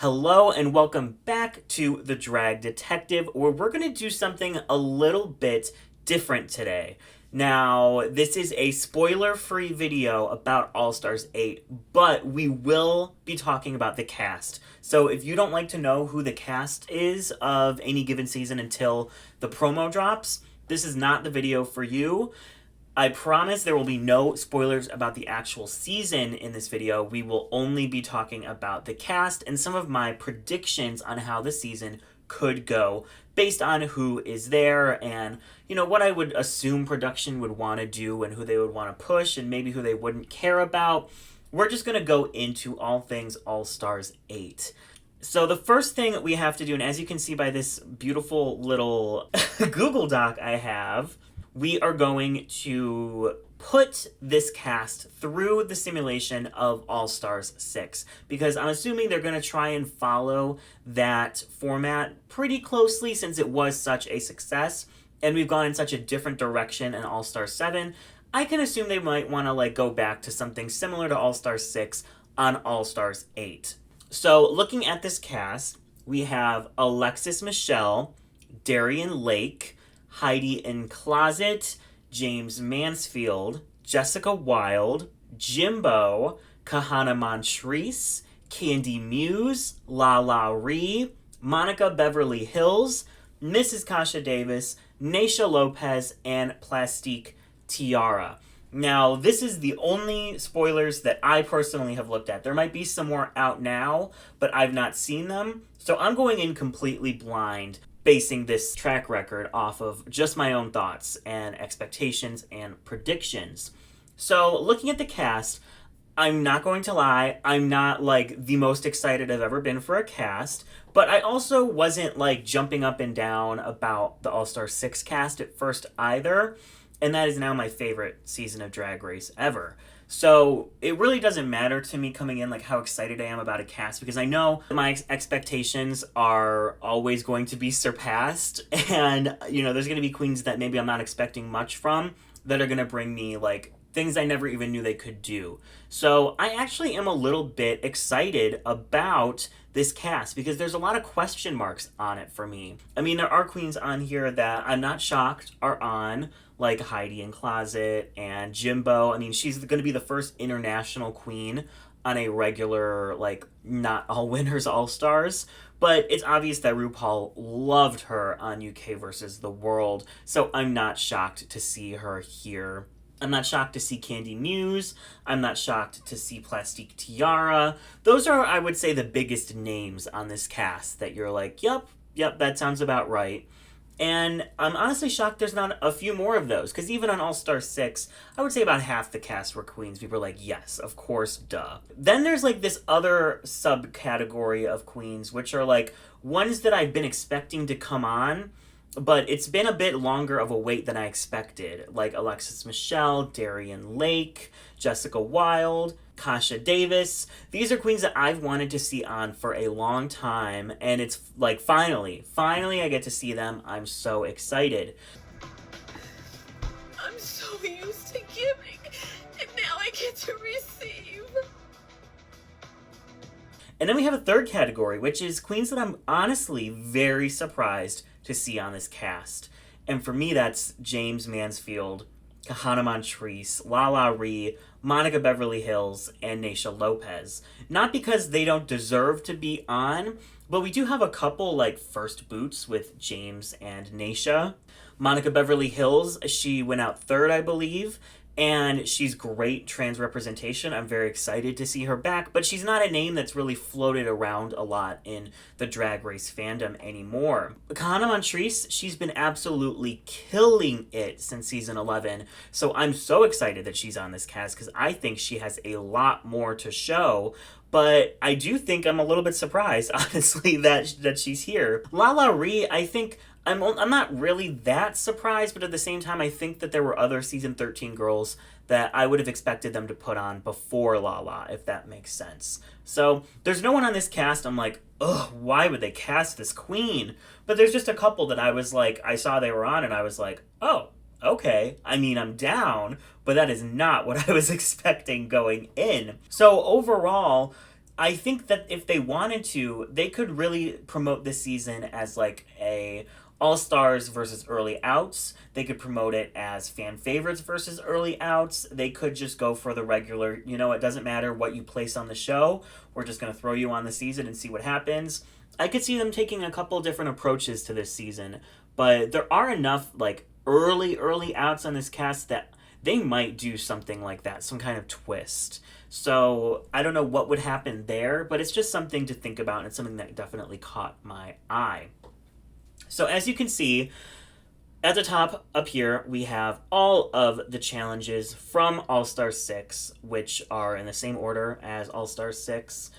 Hello and welcome back to The Drag Detective, where we're going to do something a little bit different today. Now, this is a spoiler-free video about All-Stars 8, but we will be talking about the cast. So if you don't like to know who the cast is of any given season until the promo drops, this is not the video for you. I promise there will be no spoilers about the actual season in this video. We will only be talking about the cast and some of my predictions on how the season could go based on who is there and, what I would assume production would want to do and who they would want to push and maybe who they wouldn't care about. We're just going to go into all things All-Stars 8. So the first thing we have to do, and as you can see by this beautiful little Google Doc I have, we are going to put this cast through the simulation of All-Stars 6 because I'm assuming they're going to try and follow that format pretty closely since it was such a success and we've gone in such a different direction in All-Stars 7. I can assume they might want to go back to something similar to All-Stars 6 on All-Stars 8. So looking at this cast, we have Alexis Michelle, Darian Lake, Heidi and Plastique, James Mansfield, Jessica Wilde, Jimbo, Kahana Montrese, Candy Muse, La La Ree, Monica Beverly Hills, Mrs. Kasha Davis, Naysha Lopez, and Plastique Tiara. Now, this is the only spoilers that I personally have looked at. There might be some more out now, but I've not seen them. So I'm going in completely blind, basing this track record off of just my own thoughts and expectations and predictions. So looking at the cast, I'm not going to lie, I'm not the most excited I've ever been for a cast, but I also wasn't jumping up and down about the All-Star 6 cast at first either, and that is now my favorite season of Drag Race ever. So it really doesn't matter to me coming in how excited I am about a cast because I know my expectations are always going to be surpassed and there's going to be queens that maybe I'm not expecting much from that are going to bring me things I never even knew they could do. So I actually am a little bit excited about this cast because there's a lot of question marks on it for me. I mean, there are queens on here that I'm not shocked are on, like Heidi and Plastique and Jimbo. I mean, she's going to be the first international queen on a regular, not all winners, all stars. But it's obvious that RuPaul loved her on UK versus the World. So I'm not shocked to see her here. I'm not shocked to see Candy Muse. I'm not shocked to see Plastique Tiara. Those are, I would say, the biggest names on this cast that you're yep, that sounds about right. And I'm honestly shocked there's not a few more of those, because even on All-Star 6, I would say about half the cast were queens. People are yes, of course, duh. Then there's this other subcategory of queens, which are ones that I've been expecting to come on, but it's been a bit longer of a wait than I expected, like Alexis Michelle, Darian Lake, Jessica Wilde, Kasha Davis. These are queens that I've wanted to see on for a long time, and it's finally I get to see them. I'm so excited. I'm so used to giving, and now I get to receive. And then we have a third category, which is queens that I'm honestly very surprised to see on this cast. And for me, that's James Mansfield, Kahana Montrese, La La Ree, Monica Beverly Hills, and Naysha Lopez. Not because they don't deserve to be on, but we do have a couple first boots with James and Naysha. Monica Beverly Hills, she went out third, I believe, and she's great trans representation. I'm very excited to see her back, but she's not a name that's really floated around a lot in the Drag Race fandom anymore. Kahana Montrese, she's been absolutely killing it since season 11, so I'm so excited that she's on this cast because I think she has a lot more to show. But I do think I'm a little bit surprised, honestly, that she's here. La La Ree, I think I'm not really that surprised, but at the same time, I think that there were other season 13 girls that I would have expected them to put on before Lala, if that makes sense. So there's no one on this cast I'm ugh, why would they cast this queen? But there's just a couple that I was I saw they were on and I was oh, okay. I mean, I'm down, but that is not what I was expecting going in. So overall, I think that if they wanted to, they could really promote this season as like a All Stars versus early outs. They could promote it as fan favorites versus early outs. They could just go for the regular, it doesn't matter what you place on the show. We're just going to throw you on the season and see what happens. I could see them taking a couple different approaches to this season, but there are enough like early outs on this cast that they might do something like that, some kind of twist. So I don't know what would happen there, but it's just something to think about, and it's something that definitely caught my eye. So as you can see, at the top up here, we have all of the challenges from All-Star 6, which are in the same order as All-Star 6,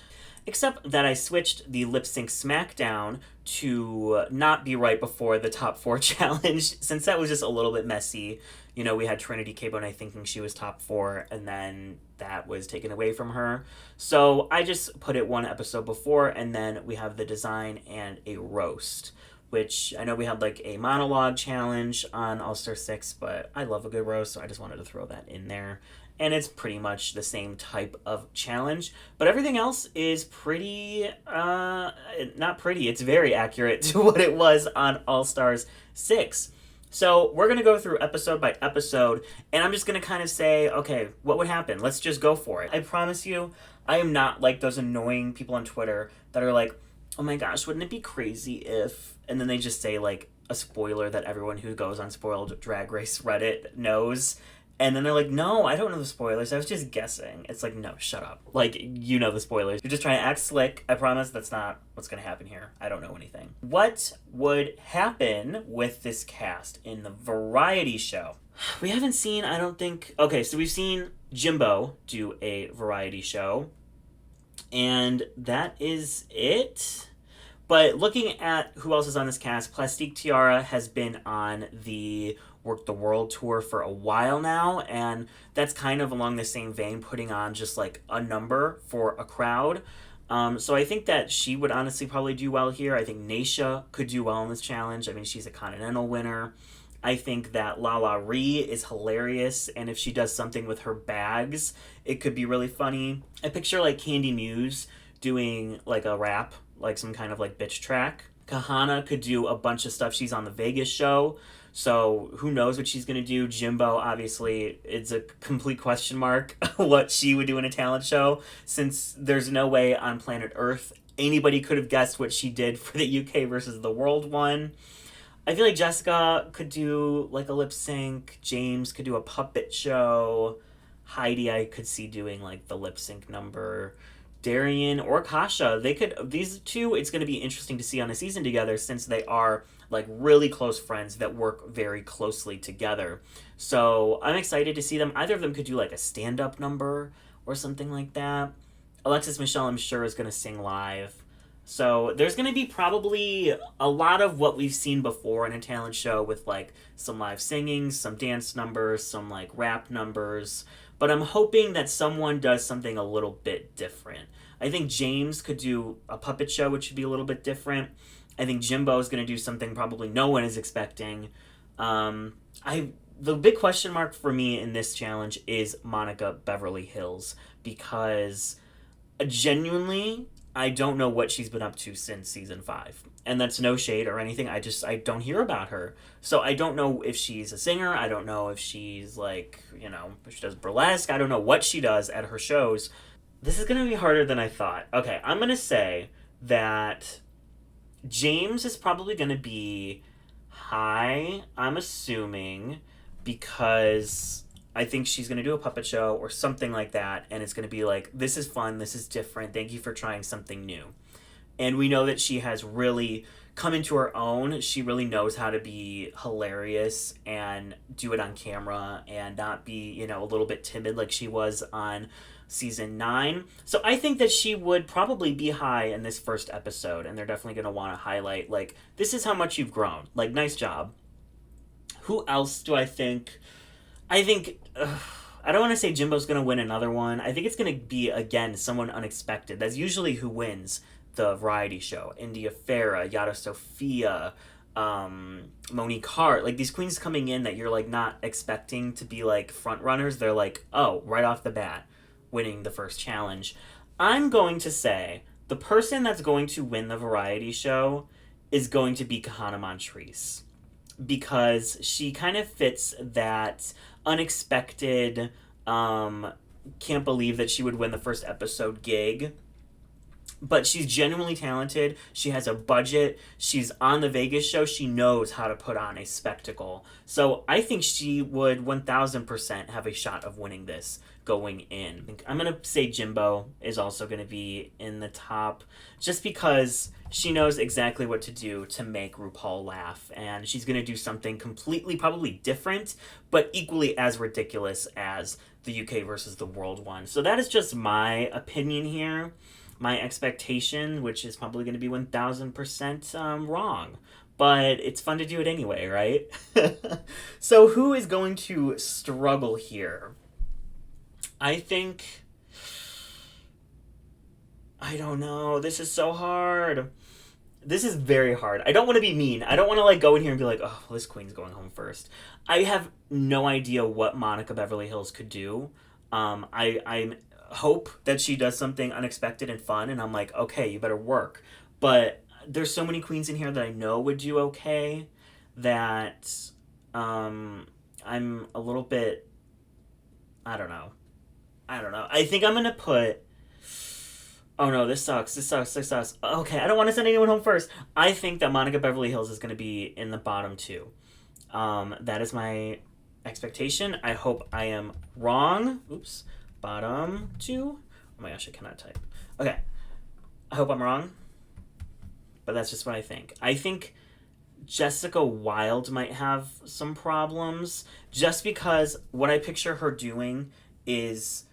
except that I switched the lip sync smackdown to not be right before the top 4 challenge, since that was just a little bit messy. We had Trinity K. Bonet thinking she was top 4, and then that was taken away from her. So I just put it one episode before, and then we have the design and a roast, which I know we had like a monologue challenge on All-Star 6, but I love a good roast, so I just wanted to throw that in there. And it's pretty much the same type of challenge, but everything else is pretty, not pretty, it's very accurate to what it was on All-Stars 6. So we're going to go through episode by episode, and I'm just going to kind of say, okay, what would happen? Let's just go for it. I promise you, I am not like those annoying people on Twitter that are like, oh my gosh, wouldn't it be crazy if... And then they just say, like, a spoiler that everyone who goes on Spoiled Drag Race Reddit knows. And then they're like, no, I don't know the spoilers. I was just guessing. It's like, no, shut up. Like, you know the spoilers. You're just trying to act slick. I promise that's not what's going to happen here. I don't know anything. What would happen with this cast in the variety show? We haven't seen, I don't think... Okay, so we've seen Jimbo do a variety show. And that is it. But looking at who else is on this cast, Plastique Tiara has been on the Work the World tour for a while now, and that's kind of along the same vein, putting on just like a number for a crowd. So I think that she would honestly probably do well here. I think Naisha could do well in this challenge. I mean, she's a Continental winner. I think that Lala Ree is hilarious, and if she does something with her bags, it could be really funny. I picture like Candy Muse doing like a rap, like some kind of like bitch track. Kahana could do a bunch of stuff. She's on the Vegas show, so who knows what she's going to do. Jimbo, obviously, it's a complete question mark what she would do in a talent show, since there's no way on planet Earth anybody could have guessed what she did for the UK versus the world one. I feel like Jessica could do like a lip sync. James could do a puppet show. Heidi I could see doing like the lip sync number. Darian or Kasha, these two, it's going to be interesting to see on a season together, since they are like really close friends that work very closely together. So I'm excited to see them. Either of them could do like a stand-up number or something like that. Alexis Michelle, I'm sure, is going to sing live. So there's going to be probably a lot of what we've seen before in a talent show, with like some live singing, some dance numbers, some like rap numbers. But I'm hoping that someone does something a little bit different. I think James could do a puppet show, which would be a little bit different. I think Jimbo is going to do something probably no one is expecting. The big question mark for me in this challenge is Monica Beverly Hills, because genuinely, I don't know what she's been up to since season 5. And that's no shade or anything. I don't hear about her. So I don't know if she's a singer. I don't know if she's like, if she does burlesque. I don't know what she does at her shows. This is going to be harder than I thought. Okay, I'm going to say that James is probably going to be high, I'm assuming, because I think she's going to do a puppet show or something like that, and it's going to be like, this is fun, this is different, thank you for trying something new. And we know that she has really come into her own. She really knows how to be hilarious and do it on camera and not be, a little bit timid like she was on season 9. So I think that she would probably be high in this first episode, and they're definitely going to want to highlight, like, this is how much you've grown. Like, nice job. Who else do I think... I don't want to say Jimbo's going to win another one. I think it's going to be, again, someone unexpected. That's usually who wins the variety show. India Farah, Yara Sofia, Monique Hart. Like, these queens coming in that you're, like, not expecting to be, like, front runners. They're like, oh, right off the bat, winning the first challenge. I'm going to say the person that's going to win the variety show is going to be Kahana Montrese, because she kind of fits that unexpected, can't believe that she would win the first episode gig. But she's genuinely talented. She has a budget. She's on the Vegas show. She knows how to put on a spectacle. So I think she would 1000% have a shot of winning this going in. I'm going to say Jimbo is also going to be in the top, just because she knows exactly what to do to make RuPaul laugh. And she's going to do something completely, probably different, but equally as ridiculous as the UK versus the world one. So that is just my opinion here, my expectation, which is probably going to be 1000% wrong. But it's fun to do it anyway, right? So who is going to struggle here? I think... I don't know. This is so hard. This is very hard. I don't want to be mean. I don't want to like go in here and be like, oh, this queen's going home first. I have no idea what Monica Beverly Hills could do. I hope that she does something unexpected and fun, and I'm like, okay, you better work. But there's so many queens in here that I know would do okay that I'm a little bit, I don't know. I think I'm gonna put... Oh no, this sucks. Okay, I don't want to send anyone home first. I think that Monica Beverly Hills is going to be in the bottom two. That is my expectation. I hope I am wrong. Oops. Bottom two. Oh my gosh, I cannot type. Okay. I hope I'm wrong. But that's just what I think. I think Jessica Wilde might have some problems, just because what I picture her doing is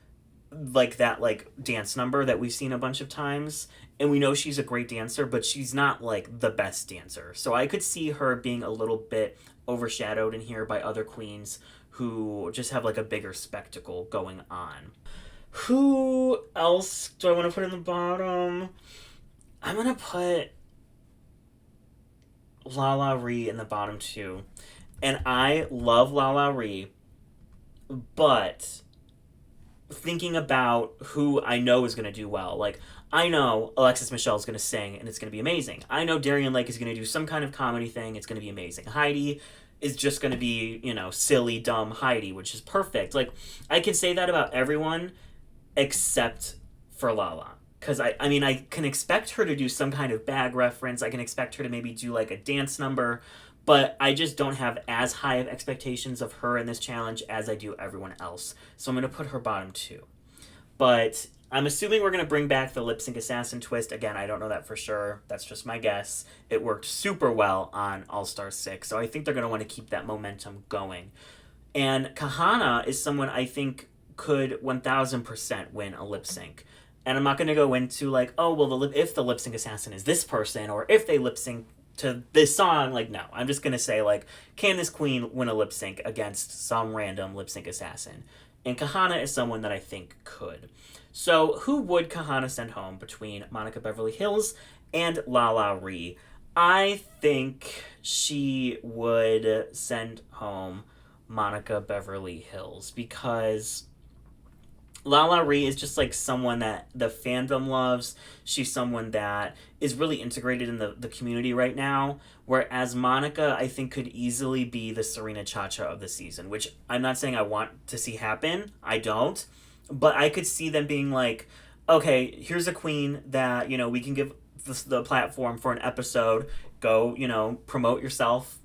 like that like dance number that we've seen a bunch of times, and we know she's a great dancer, but she's not like the best dancer. So I could see her being a little bit overshadowed in here by other queens who just have like a bigger spectacle going on. Who else do I want to put in the bottom? I'm gonna put Lala Ree in the bottom too. And I love Lala Ree, but thinking about who I know is going to do well. Like, I know Alexis Michelle is going to sing, and it's going to be amazing. I know Darian Lake is going to do some kind of comedy thing. It's going to be amazing. Heidi is just going to be, silly, dumb Heidi, which is perfect. Like, I can say that about everyone except for Lala. Because, I can expect her to do some kind of bag reference. I can expect her to maybe do, like, a dance number. But I just don't have as high of expectations of her in this challenge as I do everyone else. So I'm going to put her bottom two. But I'm assuming we're going to bring back the lip sync assassin twist. Again, I don't know that for sure. That's just my guess. It worked super well on All-Star 6. So I think they're going to want to keep that momentum going. And Kahana is someone I think could 1000% win a lip sync. And I'm not going to go into like, oh, well, if the lip sync assassin is this person, or if they lip sync to this song, like, no. I'm just gonna say, like, can this queen win a lip sync against some random lip sync assassin? And Kahana is someone that I think could. So who would Kahana send home between Monica Beverly Hills and Lala Ree? I think she would send home Monica Beverly Hills, because Lala Ree is just like someone that the fandom loves. She's someone that is really integrated in the community right now. Whereas Monica, I think, could easily be the Serena Chacha of the season, which I'm not saying I want to see happen. I don't. But I could see them being like, okay, here's a queen that, we can give the platform for an episode. Go, promote yourself.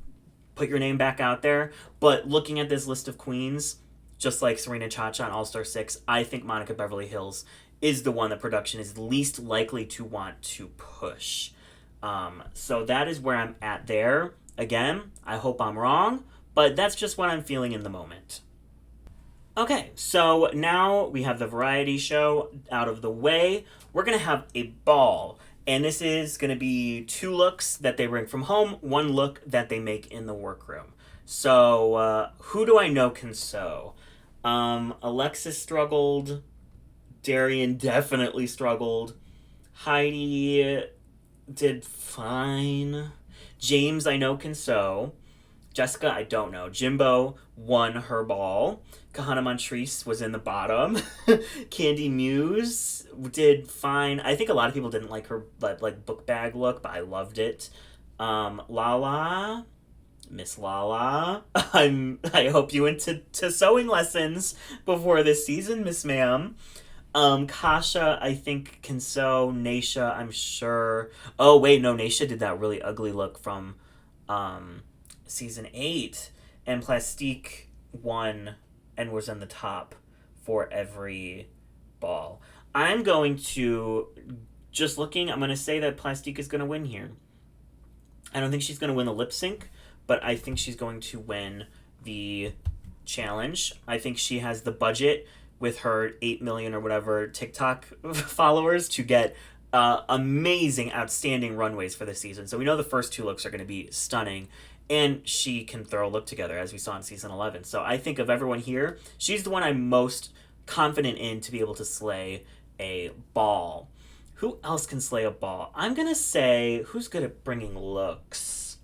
Put your name back out there. But looking at this list of queens, just like Serena Chacha on All-Star 6, I think Monica Beverly Hills is the one that production is least likely to want to push. So that is where I'm at there. Again, I hope I'm wrong, but that's just what I'm feeling in the moment. Okay, so now we have the variety show out of the way. We're going to have a ball, and this is going to be 2 looks that they bring from home, 1 look that they make in the workroom. So who do I know can sew? Alexis struggled. Darian definitely struggled. Heidi did fine. James, I know, can sew. Jessica, I don't know. Jimbo won her ball. Kahana Montrese was in the bottom. Candy Muse did fine. I think a lot of people didn't like her like book bag look, but I loved it. Lala, Miss Lala. I hope you went to sewing lessons before this season, Miss Ma'am. Kasha, I think, can sew. Naisha, I'm sure. Oh, wait, no, Naisha did that really ugly look from season 8. And Plastique won and was in the top for every ball. I'm going to, I'm going to say that Plastique is going to win here. I don't think she's going to win the lip sync, but I think she's going to win the challenge. I think she has the budget with her 8 million or whatever TikTok followers to get amazing, outstanding runways for this season. So we know the first 2 looks are going to be stunning, and she can throw a look together, as we saw in season 11. So I think of everyone here, she's the one I'm most confident in to be able to slay a ball. Who else can slay a ball? I'm going to say, who's good at bringing looks?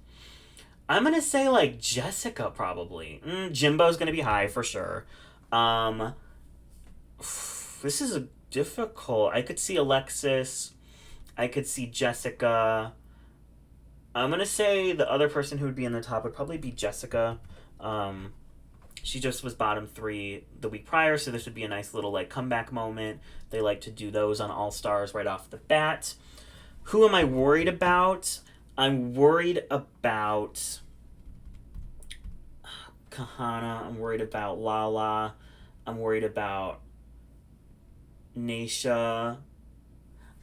I'm going to say, like, Jessica, probably. Jimbo's going to be high, for sure. This is a difficult. I could see Alexis. I could see Jessica. I'm going to say the other person who would be in the top would probably be Jessica. She just was bottom 3 the week prior, so this would be a nice little like comeback moment. They like to do those on All Stars right off the bat. Who am I worried about? I'm worried about Kahana. I'm worried about Lala. I'm worried about Naisha.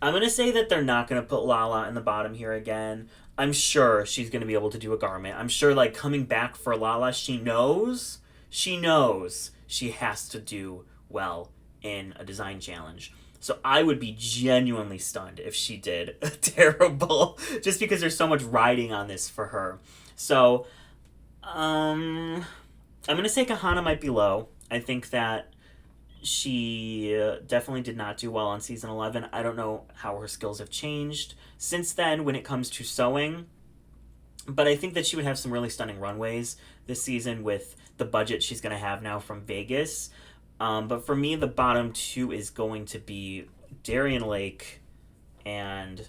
I'm going to say that they're not going to put Lala in the bottom here again. I'm sure she's going to be able to do a garment. I'm sure, like, coming back for Lala, she knows she has to do well in a design challenge. So I would be genuinely stunned if she did terrible, just because there's so much riding on this for her. So, I'm going to say Kahana might be low. I think that she definitely did not do well on season 11. I don't know how her skills have changed since then when it comes to sewing, but I think that she would have some really stunning runways this season with the budget she's going to have now from Vegas. But for me, the bottom 2 is going to be Darian Lake and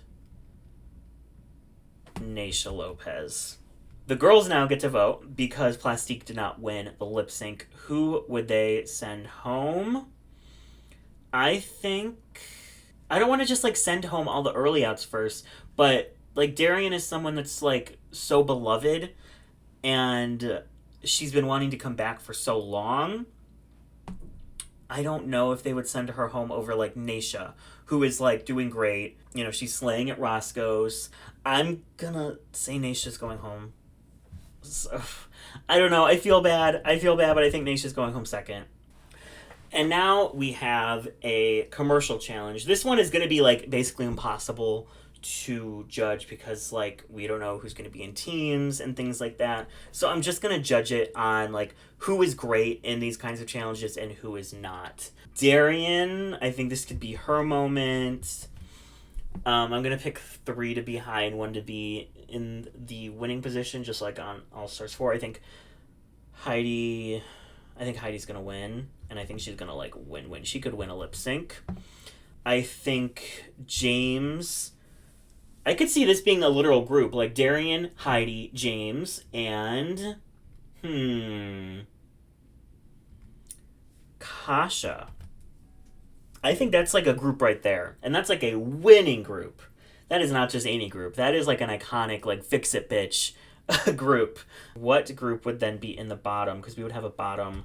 Naisha Lopez. The girls now get to vote because Plastique did not win the lip sync. Who would they send home? I think I don't want to just like send home all the early outs first, but like Darian is someone that's like so beloved and she's been wanting to come back for so long. I don't know if they would send her home over like Naisha, who is like doing great. You know, she's slaying at Roscoe's. I'm gonna say Naisha's going home. So, I don't know. I feel bad, but I think Naisha's going home second. And now we have a commercial challenge. This one is going to be like basically impossible to judge because like we don't know who's going to be in teams and things like that. So I'm just going to judge it on like who is great in these kinds of challenges and who is not. Darian, I think this could be her moment. I'm going to pick 3 to be high and 1 to be in the winning position, just like on All Stars 4. I think Heidi's going to win, and I think she's going to like win. She could win a lip sync. I think James, I could see this being a literal group, like Darian, Heidi, James, and Kasha. I think that's like a group right there. And that's like a winning group. That is not just any group. That is like an iconic, like, fix-it bitch group. What group would then be in the bottom? Because we would have a bottom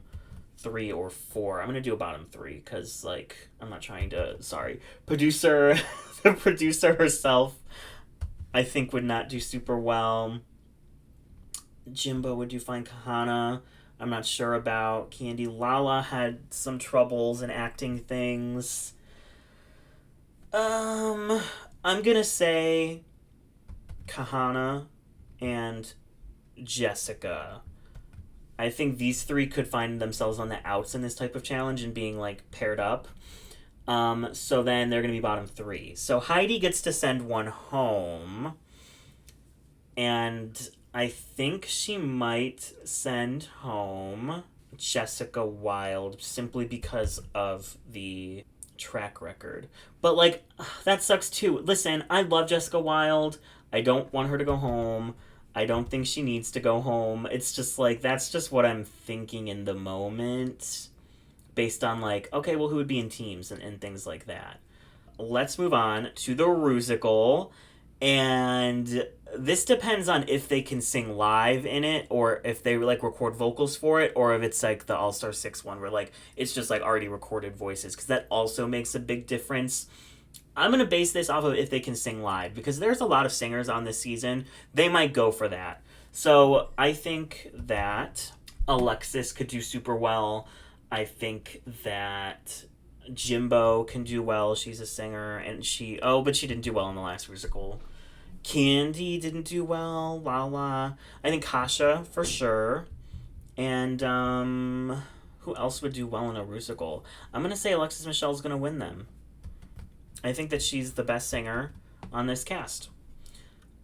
3 or 4. I'm going to do a bottom 3 because, like, I'm not trying to... Sorry. The producer herself, I think would not do super well. Jimbo would do fine. Kahana, I'm not sure about. Candy Lala had some troubles in acting things. I'm gonna say Kahana and Jessica. I think these 3 could find themselves on the outs in this type of challenge and being like paired up. So then they're gonna be bottom 3. So Heidi gets to send one home. And I think she might send home Jessica Wilde simply because of the track record. But, like, that sucks too. Listen, I love Jessica Wilde. I don't want her to go home. I don't think she needs to go home. It's just like, that's just what I'm thinking in the moment, based on, like, okay, well, who would be in teams and things like that. Let's move on to the Rusical. And this depends on if they can sing live in it, or if they like record vocals for it, or if it's like the All Star 6 one where like it's just like already recorded voices, because that also makes a big difference. I'm going to base this off of if they can sing live, because there's a lot of singers on this season. They might go for that. So I think that Alexis could do super well. I think that Jimbo can do well. She's a singer, and but she didn't do well in the last musical. Candy didn't do well. Lala. I think Kasha for sure. And who else would do well in a Rusical? I'm gonna say Alexis Michelle's gonna win them. I think that she's the best singer on this cast.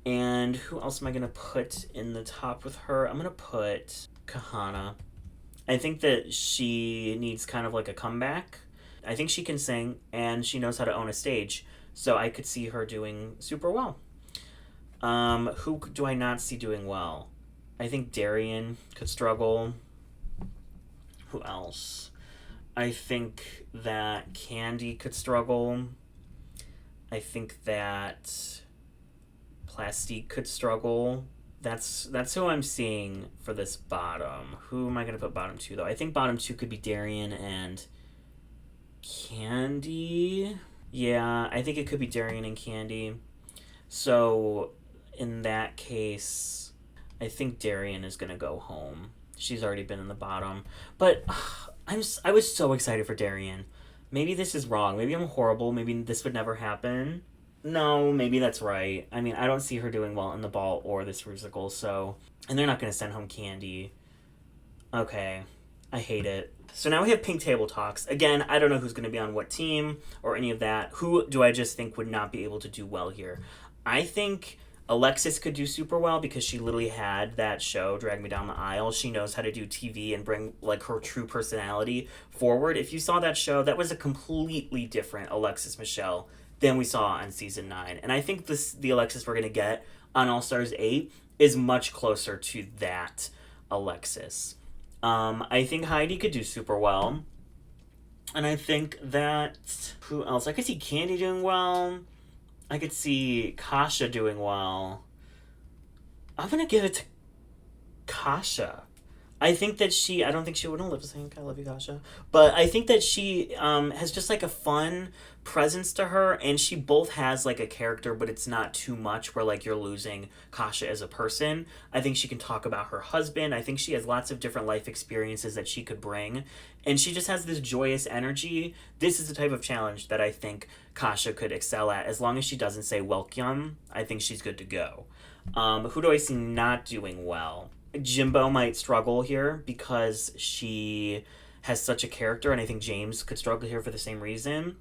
And who else am I gonna put in the top with her? I'm gonna put Kahana. I think that she needs kind of like a comeback. I think she can sing and she knows how to own a stage. So I could see her doing super well. Who do I not see doing well? I think Darian could struggle. Who else? I think that Candy could struggle. I think that Plastique could struggle. That's who I'm seeing for this bottom. Who am I going to put bottom two, though? I think bottom two could be Darian and Candy. Yeah, I think it could be Darian and Candy. So, in that case, I think Darian is going to go home. She's already been in the bottom. But I was so excited for Darian. Maybe this is wrong. Maybe I'm horrible. Maybe this would never happen. No, maybe that's right. I mean, I don't see her doing well in the ball or this Rusical, so... And they're not going to send home Candy. Okay. I hate it. So now we have Pink Table Talks. Again, I don't know who's going to be on what team or any of that. Who do I just think would not be able to do well here? I think Alexis could do super well because she literally had that show, Drag Me Down the Aisle. She knows how to do TV and bring like her true personality forward. If you saw that show, that was a completely different Alexis Michelle than we saw on season 9. And I think the Alexis we're going to get on All Stars 8 is much closer to that Alexis. I think Heidi could do super well. And I think that... Who else? I could see Candy doing well. I could see Kasha doing well. I'm going to give it to Kasha. I think that I don't think she wouldn't lip sync. I love you, Kasha. But I think that she has just like a fun presence to her, and she both has like a character, but it's not too much where like you're losing Kasha as a person. I think she can talk about her husband. I think she has lots of different life experiences that she could bring, and she just has this joyous energy. This is the type of challenge that I think Kasha could excel at. As long as she doesn't say welcome, I think she's good to go. Who do I see not doing well? Jimbo might struggle here because she has such a character, and I think James could struggle here for the same reason.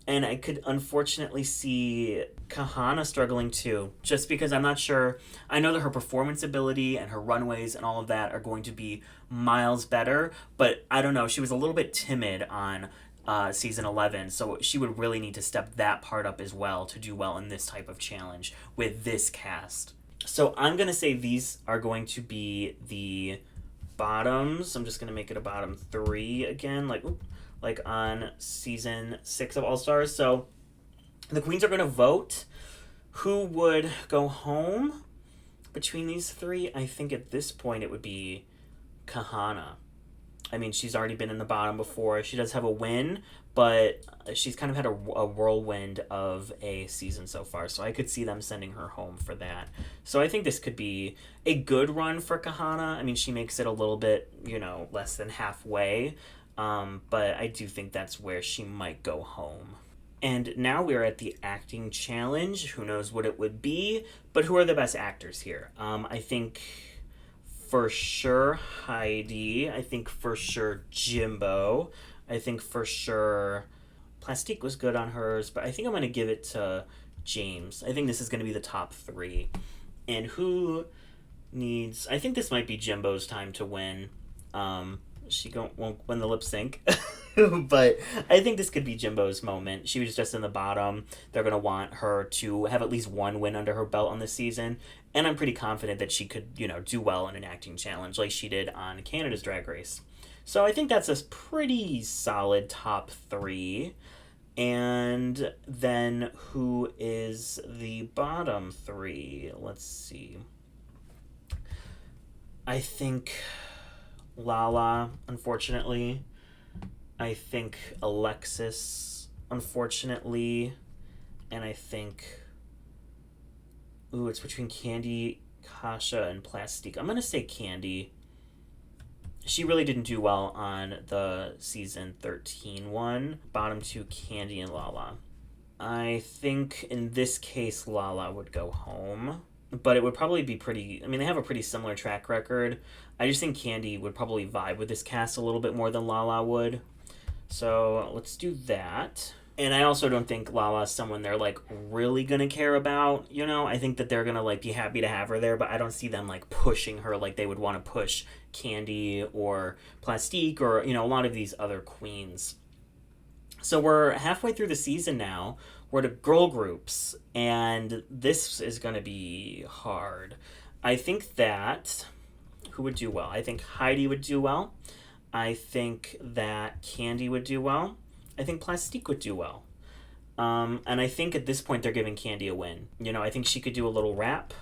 And I could unfortunately see Kahana struggling too, just because I'm not sure. I know that her performance ability and her runways and all of that are going to be miles better, but I don't know. She was a little bit timid on season 11, so she would really need to step that part up as well to do well in this type of challenge with this cast. So I'm going to say these are going to be the bottoms. I'm just going to make it a bottom 3 again, like on season 6 of All Stars. So the queens are going to vote who would go home between these 3. I think at this point it would be Kahana. I mean, she's already been in the bottom before. She does have a win, but she's kind of had a whirlwind of a season so far, so I could see them sending her home for that. So I think this could be a good run for Kahana. I mean, she makes it a little bit, less than halfway, but I do think that's where she might go home. And now we're at the acting challenge. Who knows what it would be, but who are the best actors here? I think... for sure Heidi. I think for sure Jimbo. I think for sure Plastique was good on hers, but I think I'm going to give it to James. I think this is going to be the top 3. And who needs... I think this might be Jimbo's time to win. She won't win the lip sync. But I think this could be Jimbo's moment. She was just in the bottom. They're going to want her to have at least one win under her belt on this season. And I'm pretty confident that she could, do well in an acting challenge like she did on Canada's Drag Race. So I think that's a pretty solid top 3. And then who is the bottom 3? Let's see. I think Lala, unfortunately. I think Alexis, unfortunately. And I think... Ooh, it's between Candy, Kasha, and Plastique. I'm going to say Candy. She really didn't do well on the season 13 one. Bottom 2, Candy and Lala. I think in this case, Lala would go home. But it would probably be pretty... I mean, they have a pretty similar track record. I just think Candy would probably vibe with this cast a little bit more than Lala would. So let's do that. And I also don't think Lala's someone they're, really gonna care about, I think that they're gonna, be happy to have her there, but I don't see them, pushing her like they would want to push Candy or Plastique or, a lot of these other queens. So we're halfway through the season now. We're to girl groups, and this is gonna be hard. I think that... Who would do well? I think Heidi would do well. I think that Candy would do well. I think Plastique would do well. And I think at this point they're giving Candy a win. I think she could do a little rap,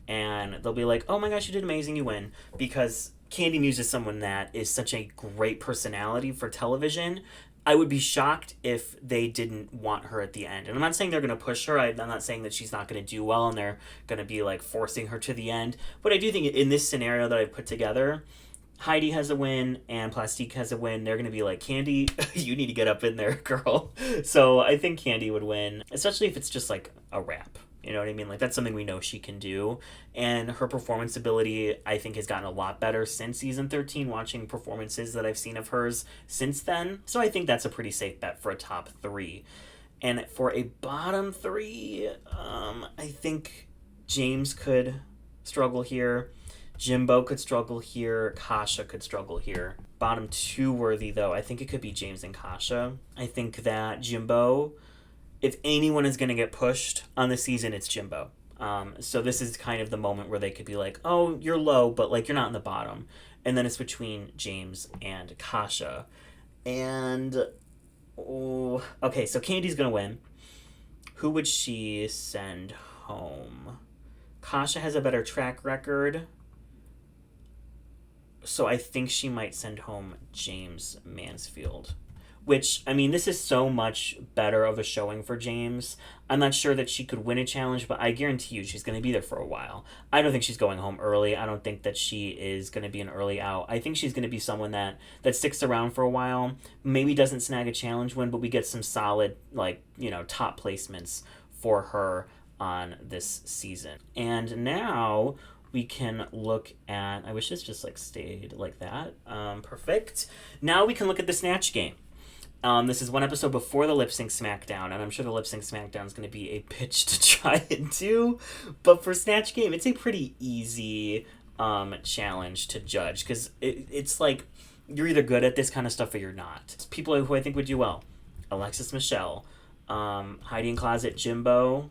and they'll be like, oh my gosh, you did amazing, you win. Because Candy Muse is someone that is such a great personality for television. I would be shocked if they didn't want her at the end. And I'm not saying they're going to push her. I'm not saying that she's not going to do well and they're going to be forcing her to the end. But I do think in this scenario that I've put together, Heidi has a win and Plastique has a win. They're going to be like, Candy, you need to get up in there, girl. So I think Candy would win, especially if it's just a rap. You know what I mean? That's something we know she can do. And her performance ability, I think, has gotten a lot better since season 13, watching performances that I've seen of hers since then. So I think that's a pretty safe bet for a top 3. And for a bottom 3, I think James could struggle here. Jimbo could struggle here. Kasha could struggle here. Bottom 2 worthy, though, I think it could be James and Kasha. I think that Jimbo... If anyone is going to get pushed on the season, it's Jimbo. So this is kind of the moment where they could be like, oh, you're low, but you're not in the bottom. And then it's between James and Kasha. And, okay, so Candy's going to win. Who would she send home? Kasha has a better track record. So I think she might send home James Mansfield. Which, I mean, this is so much better of a showing for James. I'm not sure that she could win a challenge, but I guarantee you she's going to be there for a while. I don't think she's going home early. I don't think that she is going to be an early out. I think she's going to be someone that sticks around for a while, maybe doesn't snag a challenge win, but we get some solid, top placements for her on this season. And now we can look at... I wish this just, stayed like that. Perfect. Now we can look at the Snatch Game. This is one episode before the Lip Sync Smackdown, and I'm sure the Lip Sync Smackdown is going to be a bitch to try and do. But for Snatch Game, it's a pretty easy challenge to judge, because it's you're either good at this kind of stuff or you're not. It's people who I think would do well. Alexis Michelle, Heidi in Closet, Jimbo,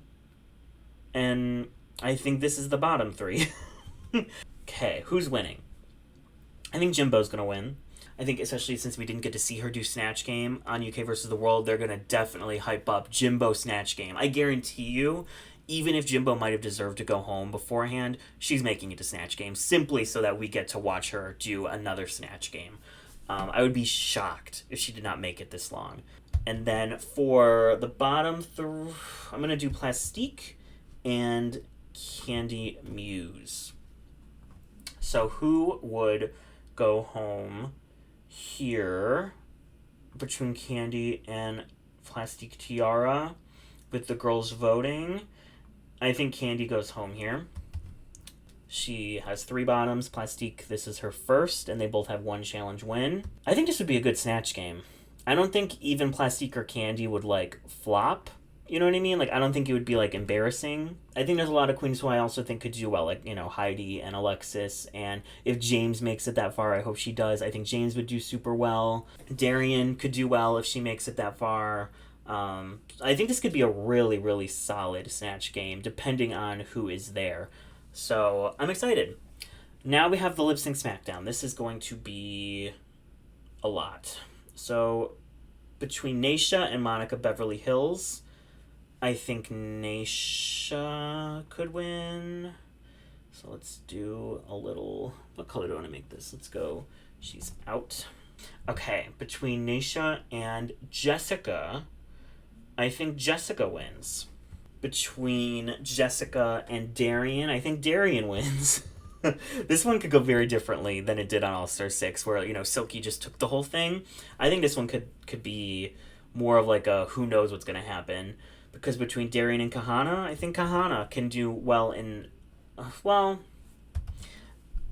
and I think this is the bottom 3. Okay, who's winning? I think Jimbo's going to win. I think especially since we didn't get to see her do Snatch Game on UK vs. the World, they're going to definitely hype up Jimbo Snatch Game. I guarantee you, even if Jimbo might have deserved to go home beforehand, she's making it to Snatch Game simply so that we get to watch her do another Snatch Game. I would be shocked if she did not make it this long. And then for the bottom 3, I'm going to do Plastique and Candy Muse. So who would go home here between Candy and Plastique Tiara with the girls voting? I think Candy goes home here. She has 3 bottoms. Plastique, this is her first, and they both have 1 challenge win. I think this would be a good Snatch Game. I don't think even Plastique or Candy would flop. You know what I mean? Like, I don't think it would be, like, embarrassing. I think there's a lot of queens who I also think could do well, like, you know, Heidi and Alexis. And if James makes it that far, I hope she does. I think James would do super well. Darian could do well if she makes it that far. I think this could be a really, really solid Snatch Game, depending on who is there. So, I'm excited. Now we have the Lip Sync Smackdown. This is going to be a lot. So, between Naysha and Monica Beverly Hills, I think Naysha could win. So let's do a little... What color do I want to make this? Let's go... She's out. Okay, between Naysha and Jessica, I think Jessica wins. Between Jessica and Darian, I think Darian wins. This one could go very differently than it did on All-Star 6, where, you know, Silky just took the whole thing. I think this one could be more of like a who knows what's going to happen. Because between Darian and Kahana, I think Kahana can do well in...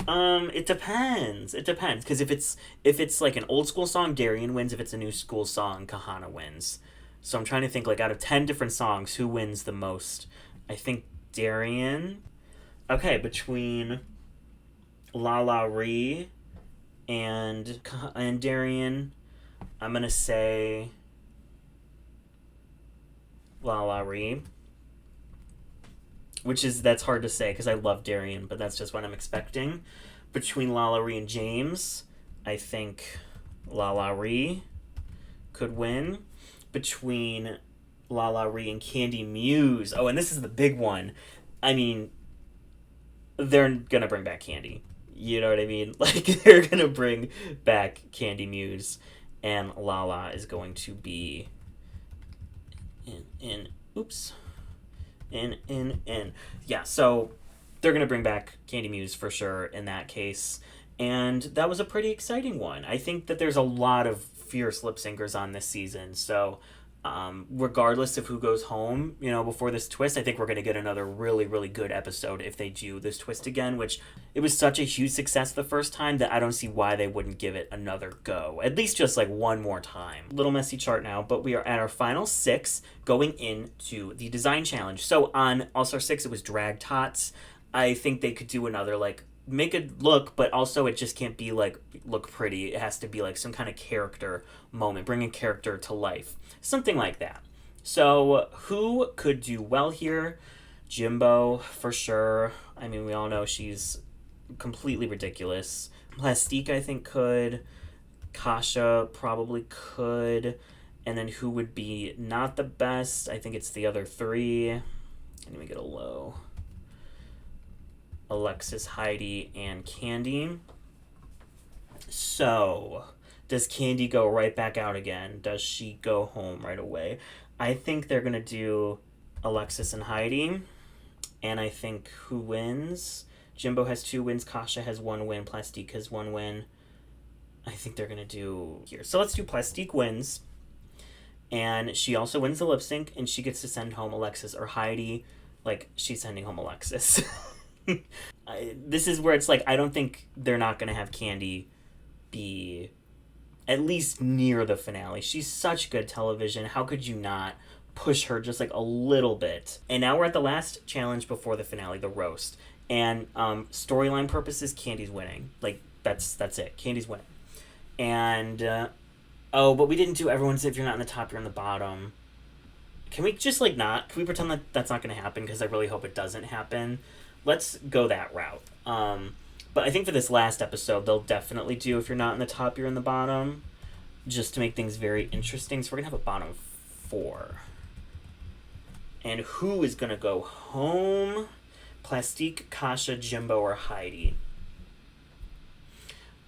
it depends. It depends. Because if it's like an old school song, Darian wins. If it's a new school song, Kahana wins. So I'm trying to think, like, out of 10 different songs, who wins the most? I think Darian. Okay, between La La Ree and Darian, I'm going to say La La Ree. That's hard to say because I love Darian, but that's just what I'm expecting. Between La La Ree and James, I think La La Ree could win. Between La La Ree and Candy Muse. Oh, and this is the big one. I mean, they're gonna bring back Candy. You know what I mean? Like, they're gonna bring back Candy Muse, and Lala is going to be in. Yeah, so they're gonna bring back Candy Muse for sure in that case. And that was a pretty exciting one. I think that there's a lot of fierce lip syncers on this season, so regardless of who goes home, you know, before this twist, I think we're going to get another really, really good episode if they do this twist again, which it was such a huge success the first time that I don't see why they wouldn't give it another go. At least just like one more time. Little messy chart now, but we are at our final 6 going into the design challenge. So on All-Star 6, it was drag tots. I think they could do another, like, make it look, but also it just can't be like look pretty. It has to be like some kind of character moment, bring a character to life, something like that. So who could do well here? Jimbo for sure. I mean, we all know she's completely ridiculous. Plastique I think could. Kasha probably could. And then who would be not the best? I think it's the other 3. Let me get a low. Alexis, Heidi, and Candy. So, does Candy go right back out again? Does she go home right away? I think they're going to do Alexis and Heidi. And I think who wins? Jimbo has 2 wins. Kasha has 1 win. Plastique has 1 win. I think they're going to do here. So let's do Plastique wins. And she also wins the lip sync. And she gets to send home Alexis or Heidi. Like, she's sending home Alexis. This is where it's like, I don't think they're not going to have Candy be at least near the finale. She's such good television. How could you not push her just like a little bit? And now we're at the last challenge before the finale, the roast. And storyline purposes, Candy's winning. Like, that's it. Candy's winning. And, but we didn't do everyone's if you're not in the top, you're in the bottom. Can we just, like, not? Can we pretend that that's not going to happen? Because I really hope it doesn't happen. Let's go that route. But I think for this last episode, they'll definitely do if you're not in the top, you're in the bottom. Just to make things very interesting. So we're going to have a bottom 4. And who is going to go home? Plastique, Kasha, Jimbo, or Heidi?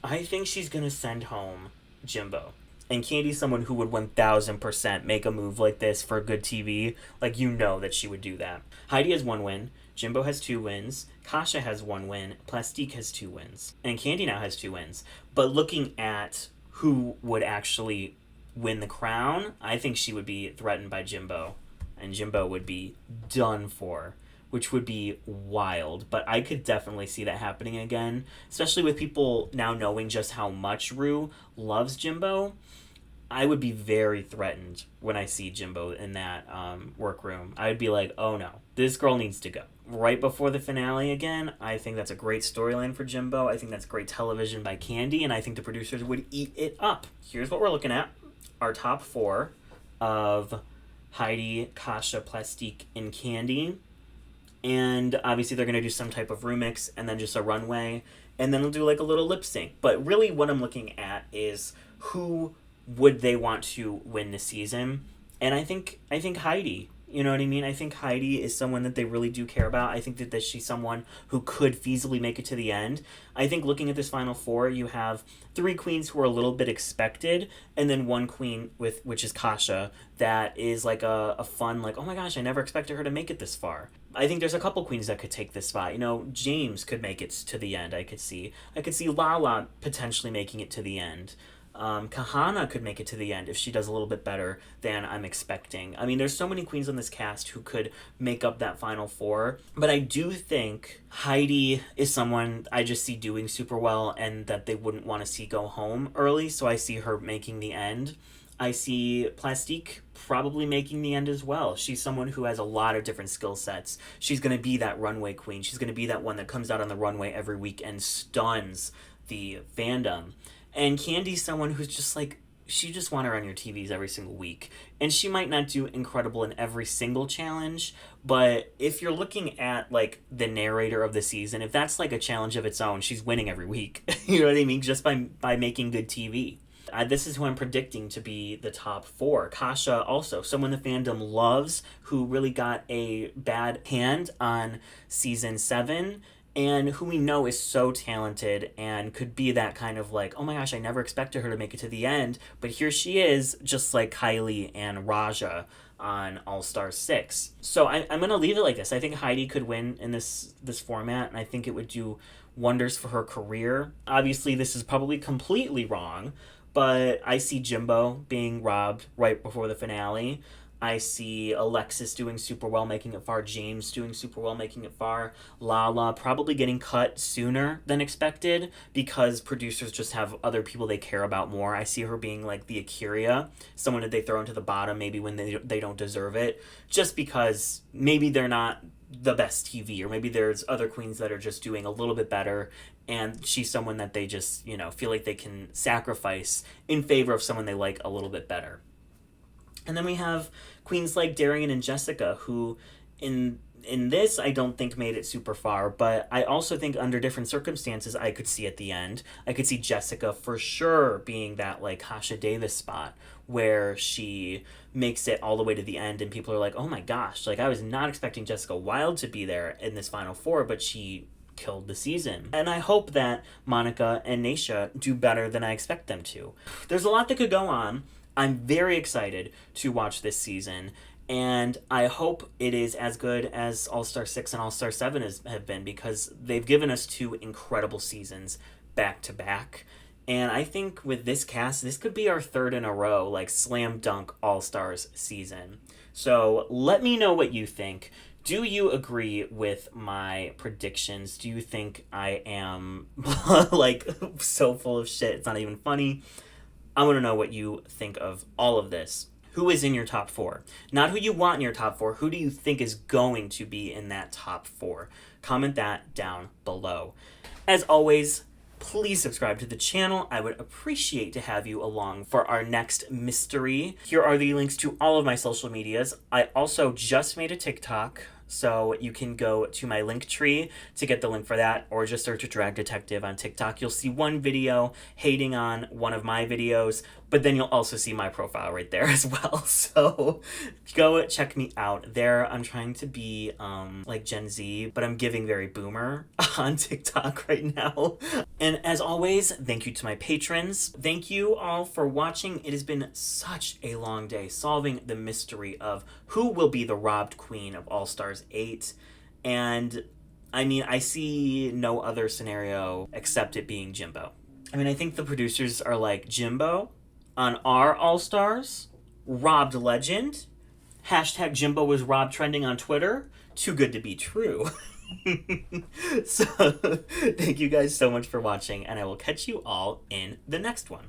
I think she's going to send home Jimbo. And Candy's someone who would 1000% make a move like this for good TV. Like, you know that she would do that. Heidi has 1 win. Jimbo has 2 wins. Kasha has 1 win. Plastique has 2 wins. And Candy now has 2 wins. But looking at who would actually win the crown, I think she would be threatened by Jimbo. And Jimbo would be done for, which would be wild. But I could definitely see that happening again, especially with people now knowing just how much Rue loves Jimbo. I would be very threatened when I see Jimbo in that workroom. I would be like, oh no, this girl needs to go. Right before the finale again, I think that's a great storyline for Jimbo. I think that's great television by Candy, and I think the producers would eat it up. Here's what we're looking at. Our top 4 of Heidi, Kasha, Plastique, and Candy. And obviously they're going to do some type of remix and then just a runway. And then we'll do like a little lip sync. But really what I'm looking at is who would they want to win the season. And I think Heidi. You know what I mean? I think Heidi is someone that they really do care about. I think that she's someone who could feasibly make it to the end. I think looking at this Final Four, you have 3 queens who are a little bit expected, and then 1 queen, which is Kasha, that is like a fun, like, oh my gosh, I never expected her to make it this far. I think there's a couple queens that could take this spot. You know, James could make it to the end, I could see. I could see Lala potentially making it to the end. Kahana could make it to the end if she does a little bit better than I'm expecting. I mean, there's so many queens on this cast who could make up that Final Four, but I do think Heidi is someone I just see doing super well and that they wouldn't want to see go home early, so I see her making the end. I see Plastique probably making the end as well. She's someone who has a lot of different skill sets. She's going to be that runway queen. She's going to be that one that comes out on the runway every week and stuns the fandom. And Candy's someone who's just like, she just want her on your TVs every single week. And she might not do incredible in every single challenge, but if you're looking at like the narrator of the season, if that's like a challenge of its own, she's winning every week. You know what I mean? Just by making good TV. This is who I'm predicting to be the top 4. Kasha also, someone the fandom loves, who really got a bad hand on season 7, and who we know is so talented and could be that kind of like, oh my gosh, I never expected her to make it to the end, but here she is, just like Kylie and Raja on All-Star 6. So I'm going to leave it like this. I think Heidi could win in this format, and I think it would do wonders for her career. Obviously, this is probably completely wrong, but I see Jimbo being robbed right before the finale. I see Alexis doing super well, making it far. James doing super well, making it far. Lala probably getting cut sooner than expected because producers just have other people they care about more. I see her being like the Akira, someone that they throw into the bottom maybe when they don't deserve it, just because maybe they're not the best TV, or maybe there's other queens that are just doing a little bit better, and she's someone that they just, you know, feel like they can sacrifice in favor of someone they like a little bit better. And then we have queens like Darian and Jessica, who in this I don't think made it super far, but I also think under different circumstances I could see at the end. I could see Jessica for sure being that like Kasha Davis spot where she makes it all the way to the end and people are like, oh my gosh, like I was not expecting Jessica Wilde to be there in this Final Four, but she killed the season. And I hope that Monica and Naysha do better than I expect them to. There's a lot that could go on. I'm very excited to watch this season, and I hope it is as good as All-Star 6 and All-Star 7 have been, because they've given us 2 incredible seasons back to back. And I think with this cast, this could be our 3rd in a row, like slam dunk All-Stars season. So let me know what you think. Do you agree with my predictions? Do you think I am like so full of shit? It's not even funny. I want to know what you think of all of this. Who is in your top 4? Not who you want in your top 4. Who do you think is going to be in that top 4? Comment that down below. As always, please subscribe to the channel. I would appreciate to have you along for our next mystery. Here are the links to all of my social medias. I also just made a TikTok, so you can go to my link tree to get the link for that, or just search Drag Detective on TikTok. You'll see one video hating on one of my videos, but then you'll also see my profile right there as well. So go check me out there. I'm trying to be like Gen Z, but I'm giving very boomer on TikTok right now. And as always, thank you to my patrons. Thank you all for watching. It has been such a long day solving the mystery of who will be the robbed queen of All Stars 8. And I mean, I see no other scenario except it being Jimbo. I mean, I think the producers are like, Jimbo on our All Stars, robbed legend, hashtag Jimbo was robbed trending on Twitter, too good to be true. So thank you guys so much for watching, and I will catch you all in the next one.